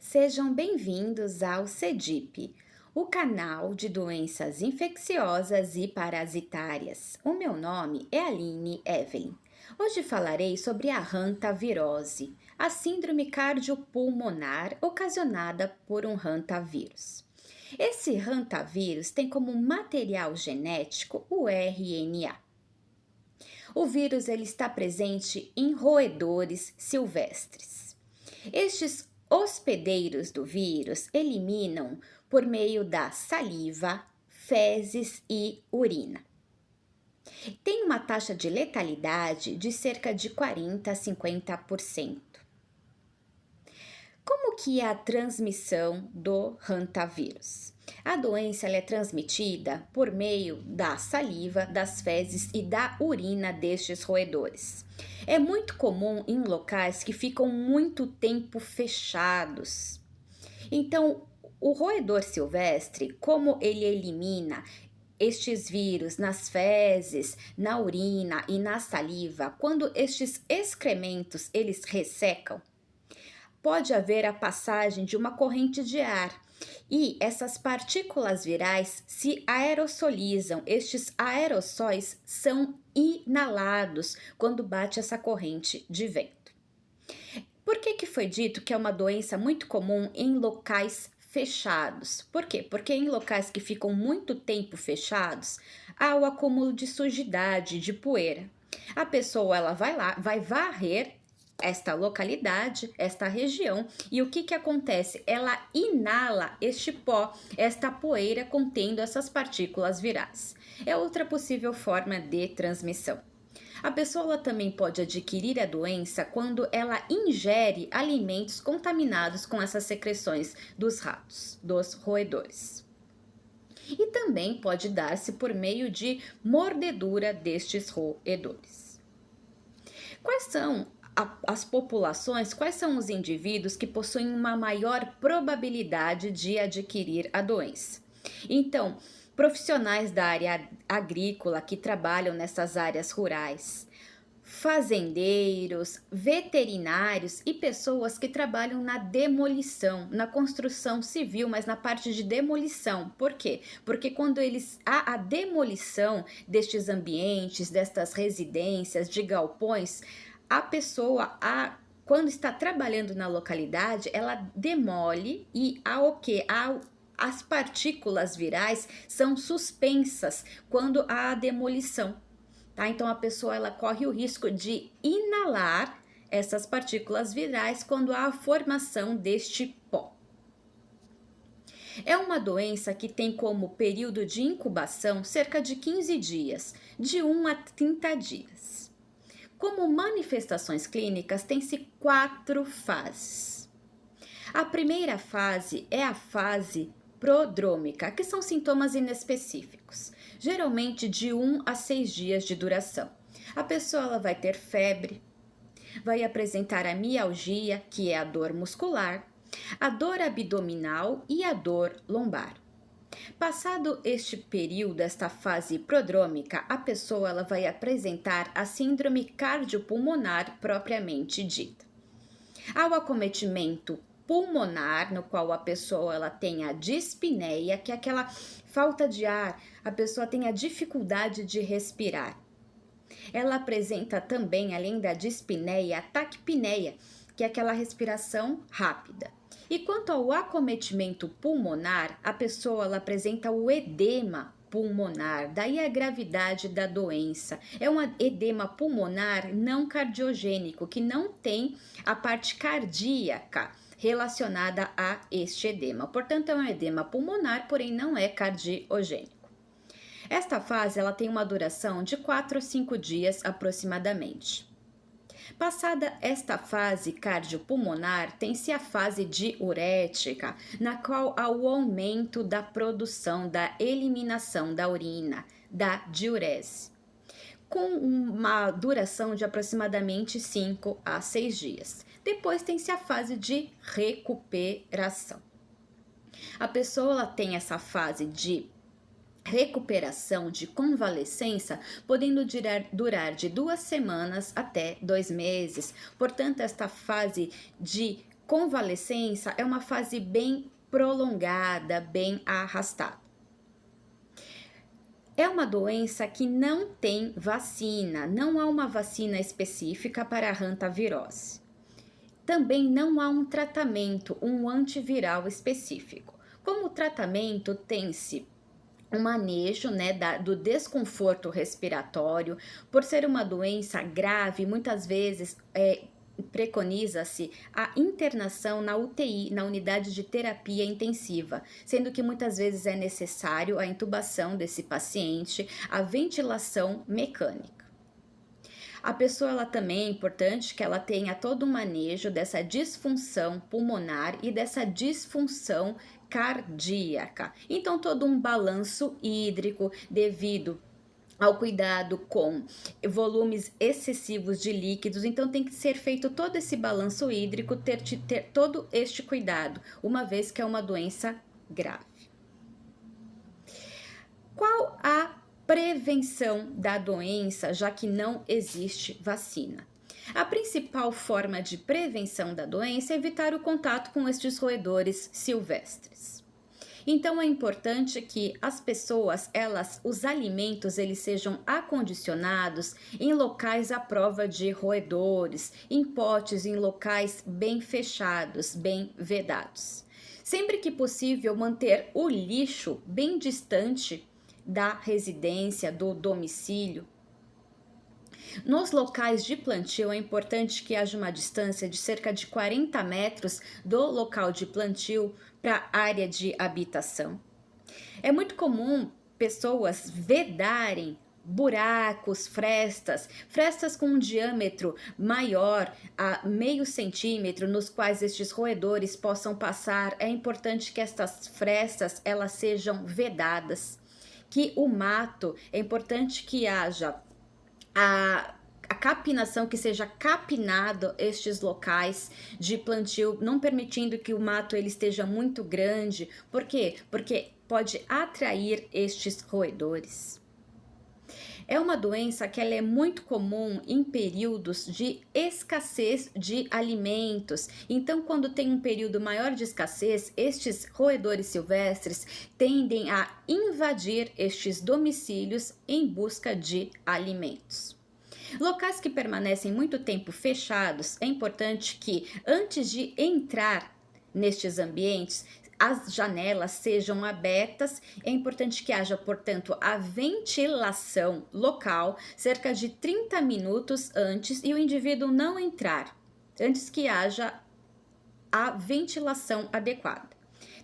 Sejam bem-vindos ao CEDIP, o canal de doenças infecciosas e parasitárias. O meu nome é Aline Evelyn. Hoje falarei sobre a hantavirose, a síndrome cardiopulmonar ocasionada por um hantavírus. Esse hantavírus tem como material genético o RNA. O vírus ele está presente em roedores silvestres. Estes hospedeiros do vírus eliminam por meio da saliva, fezes e urina. Tem uma taxa de letalidade de cerca de 40 a 50%. Como que é a transmissão do hantavírus? A doença é transmitida por meio da saliva, das fezes e da urina destes roedores. É muito comum em locais que ficam muito tempo fechados. Então, o roedor silvestre, como ele elimina estes vírus nas fezes, na urina e na saliva, quando estes excrementos eles ressecam, pode haver a passagem de uma corrente de ar e essas partículas virais se aerosolizam. Estes aerossóis são inalados quando bate essa corrente de vento. Por que foi dito que é uma doença muito comum em locais fechados? Por quê? Porque em locais que ficam muito tempo fechados, há o acúmulo de sujidade, de poeira. A pessoa ela vai lá, vai varrer esta localidade, esta região, e o que acontece? Ela inala este pó, esta poeira contendo essas partículas virais. É outra possível forma de transmissão. A pessoa também pode adquirir a doença quando ela ingere alimentos contaminados com essas secreções dos ratos, dos roedores. E também pode dar-se por meio de mordedura destes roedores. Quais são as populações, quais são os indivíduos que possuem uma maior probabilidade de adquirir a doença? Então, profissionais da área agrícola que trabalham nessas áreas rurais, fazendeiros, veterinários e pessoas que trabalham na demolição, na construção civil, mas na parte de demolição. Por quê? Porque quando há a demolição destes ambientes, destas residências, de galpões, a pessoa, quando está trabalhando na localidade, ela demole e as partículas virais são suspensas quando há a demolição. Tá? Então a pessoa ela corre o risco de inalar essas partículas virais quando há a formação deste pó. É uma doença que tem como período de incubação cerca de 15 dias, de 1 a 30 dias. Como manifestações clínicas, tem-se 4 fases. A primeira fase é a fase prodrômica, que são sintomas inespecíficos, geralmente de 1 a 6 dias de duração. A pessoa ela vai ter febre, vai apresentar a mialgia, que é a dor muscular, a dor abdominal e a dor lombar. Passado este período, esta fase prodrômica, a pessoa ela vai apresentar a síndrome cardiopulmonar propriamente dita. Há o acometimento pulmonar, no qual a pessoa ela tem a dispneia, que é aquela falta de ar, a pessoa tem a dificuldade de respirar. Ela apresenta também, além da dispneia, a taquipneia, que é aquela respiração rápida. E quanto ao acometimento pulmonar, a pessoa ela apresenta o edema pulmonar, daí a gravidade da doença. É um edema pulmonar não cardiogênico, que não tem a parte cardíaca relacionada a este edema. Portanto, é um edema pulmonar, porém não é cardiogênico. Esta fase ela tem uma duração de 4 a 5 dias aproximadamente. Passada esta fase cardiopulmonar, tem-se a fase diurética, na qual há o aumento da produção, da eliminação da urina, da diurese, com uma duração de aproximadamente 5 a 6 dias. Depois tem-se a fase de recuperação. A pessoa ela tem essa fase de recuperação, de convalescença, podendo durar de 2 semanas até 2 meses. Portanto, esta fase de convalescença é uma fase bem prolongada, bem arrastada. É uma doença que não tem vacina, não há uma vacina específica para a hantavirose. Também não há um tratamento, um antiviral específico. Como tratamento, tem-se o manejo, né, do desconforto respiratório. Por ser uma doença grave, muitas vezes preconiza-se a internação na UTI, na unidade de terapia intensiva, sendo que muitas vezes é necessário a intubação desse paciente, a ventilação mecânica. A pessoa, ela também é importante que ela tenha todo um manejo dessa disfunção pulmonar e dessa disfunção cardíaca. Então, todo um balanço hídrico devido ao cuidado com volumes excessivos de líquidos. Então, tem que ser feito todo esse balanço hídrico, ter todo este cuidado, uma vez que é uma doença grave. Qual a prevenção da doença, já que não existe vacina? A principal forma de prevenção da doença é evitar o contato com estes roedores silvestres. Então é importante que as pessoas, os alimentos, eles sejam acondicionados em locais à prova de roedores, em potes, em locais bem fechados, bem vedados. Sempre que possível, manter o lixo bem distante da residência, do domicílio. Nos locais de plantio, é importante que haja uma distância de cerca de 40 metros do local de plantio para a área de habitação. É muito comum pessoas vedarem buracos, frestas com um diâmetro maior a meio centímetro, nos quais estes roedores possam passar. É importante que estas frestas elas sejam vedadas. Que o mato, é importante que haja a capinação, que seja capinado estes locais de plantio, não permitindo que o mato ele esteja muito grande. Por quê? Porque pode atrair estes roedores. É uma doença que ela é muito comum em períodos de escassez de alimentos. Então, quando tem um período maior de escassez, estes roedores silvestres tendem a invadir estes domicílios em busca de alimentos. Locais que permanecem muito tempo fechados, é importante que, antes de entrar nestes ambientes, as janelas sejam abertas. É importante que haja, portanto, a ventilação local cerca de 30 minutos antes e o indivíduo não entrar, antes que haja a ventilação adequada.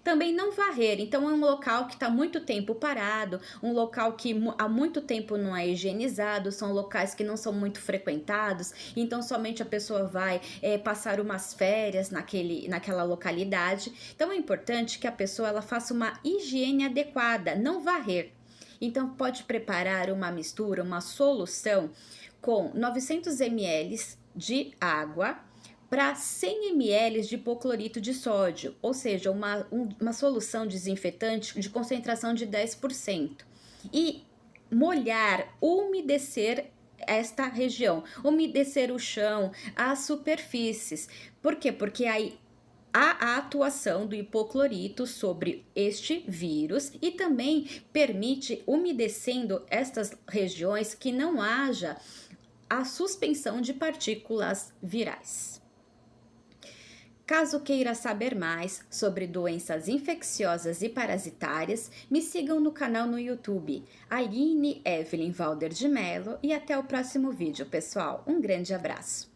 Também não varrer, então é um local que está muito tempo parado, um local que há muito tempo não é higienizado, são locais que não são muito frequentados, então somente a pessoa vai passar umas férias naquela localidade. Então é importante que a pessoa ela faça uma higiene adequada, não varrer. Então pode preparar uma mistura, uma solução com 900 ml de água, para 100 ml de hipoclorito de sódio, ou seja, uma solução desinfetante de concentração de 10%. E molhar, umedecer esta região, umedecer o chão, as superfícies. Por quê? Porque aí há a atuação do hipoclorito sobre este vírus e também permite, umedecendo estas regiões, que não haja a suspensão de partículas virais. Caso queira saber mais sobre doenças infecciosas e parasitárias, me sigam no canal no YouTube, Aline Evelyn Valder de Mello, e até o próximo vídeo, pessoal. Um grande abraço!